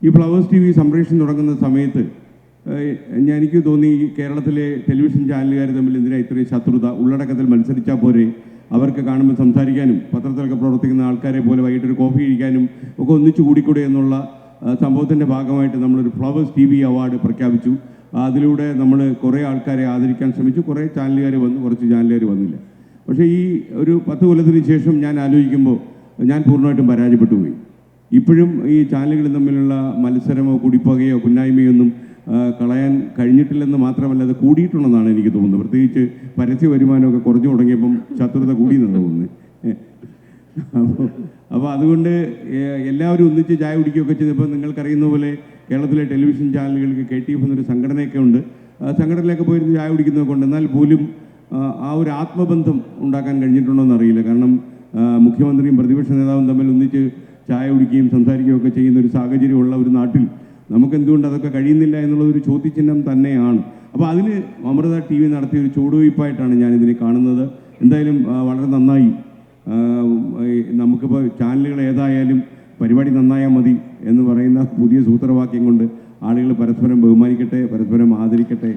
ഈ flowers TV സംപ്രേഷണം തുടങ്ങുന്ന സമയത്ത് എനിക്ക് തോന്നി കേരളത്തിലെ ടെലിവിഷൻ ചാനലുകാർ തമ്മിൽ എന്തിനാ ഇത്രയും ശത്രുത, ഉള്ളടക്കത്തിൽ മത്സരിച്ചാൽ പോരെ, അവർക്ക് കാണുമ്പോൾ സംസാരിക്കാനും പത്രത്തിലൊക്കെ പ്രവർത്തിക്കുന്ന ആൾക്കാരെ പോലെ വൈകിട്ടൊരു കോഫി കഴിക്കാനും ഒക്കെ ഒന്നിച്ചു കൂടിക്കൂടെ എന്നുള്ള സംഭവത്തിൻ്റെ ഭാഗമായിട്ട് നമ്മളൊരു ഫ്ലവേഴ്സ് TV അവാർഡ് പ്രഖ്യാപിച്ചു. അതിലൂടെ നമ്മൾ കുറേ ആൾക്കാരെ ആദരിക്കാൻ ശ്രമിച്ചു. കുറേ ചാനലുകാർ വന്നു, കുറച്ച് ചാനലുകാർ വന്നില്ല. പക്ഷേ ഈ ഒരു 10 കൊല്ലത്തിന് ശേഷം ഞാൻ ആലോചിക്കുമ്പോൾ ഞാൻ പൂർണ്ണമായിട്ടും പരാജയപ്പെട്ടു പോയി. ഇപ്പോഴും ഈ ചാനലുകൾ തമ്മിലുള്ള മത്സരമോ കുടിപ്പകയോ കുന്നായ്മയൊന്നും കളയാൻ കഴിഞ്ഞിട്ടില്ലെന്ന് മാത്രമല്ല, അത് കൂടിയിട്ടുണ്ടെന്നാണ് എനിക്ക് തോന്നുന്നത്. പ്രത്യേകിച്ച് പരസ്യ വരുമാനമൊക്കെ കുറഞ്ഞു തുടങ്ങിയപ്പം ശത്രുത കൂടിയെന്നാണ് തോന്നുന്നത്. അപ്പോൾ അതുകൊണ്ട് എല്ലാവരും ഒന്നിച്ച് ചായ കുടിക്കുകയൊക്കെ ചെയ്തപ്പോൾ നിങ്ങൾക്കറിയുന്ന പോലെ കേരളത്തിലെ ടെലിവിഷൻ ചാനലുകൾക്ക് KTF എന്നൊരു സംഘടനയൊക്കെ ഉണ്ട്. സംഘടനയിലൊക്കെ പോയിരുന്ന് ചായ കുടിക്കുന്നതൊക്കെ ഉണ്ട്. എന്നാൽ പോലും ആ ഒരു ആത്മബന്ധം ഉണ്ടാക്കാൻ കഴിഞ്ഞിട്ടുണ്ടോ എന്നറിയില്ല. കാരണം മുഖ്യമന്ത്രിയും പ്രതിപക്ഷ നേതാവും തമ്മിൽ ഒന്നിച്ച് ചായ കുടിക്കുകയും സംസാരിക്കുകയും ഒക്കെ ചെയ്യുന്ന ഒരു സാഹചര്യമുള്ള ഒരു നാട്ടിൽ നമുക്കെന്തുകൊണ്ട് അതൊക്കെ കഴിയുന്നില്ല എന്നുള്ളതൊരു ചോദ്യചിഹ്നം തന്നെയാണ്. അപ്പോൾ അതിന് അമൃത TV നടത്തിയൊരു ചുവടുവയ്പ്പായിട്ടാണ് ഞാനിതിനെ കാണുന്നത്. എന്തായാലും വളരെ നന്നായി. നമുക്കിപ്പോൾ ചാനലുകൾ ഏതായാലും പരിപാടി നന്നായാൽ മതി എന്ന് പറയുന്ന പുതിയ സൂത്രവാക്യം കൊണ്ട് ആളുകൾ പരസ്പരം ബഹുമാനിക്കട്ടെ, പരസ്പരം ആദരിക്കട്ടെ.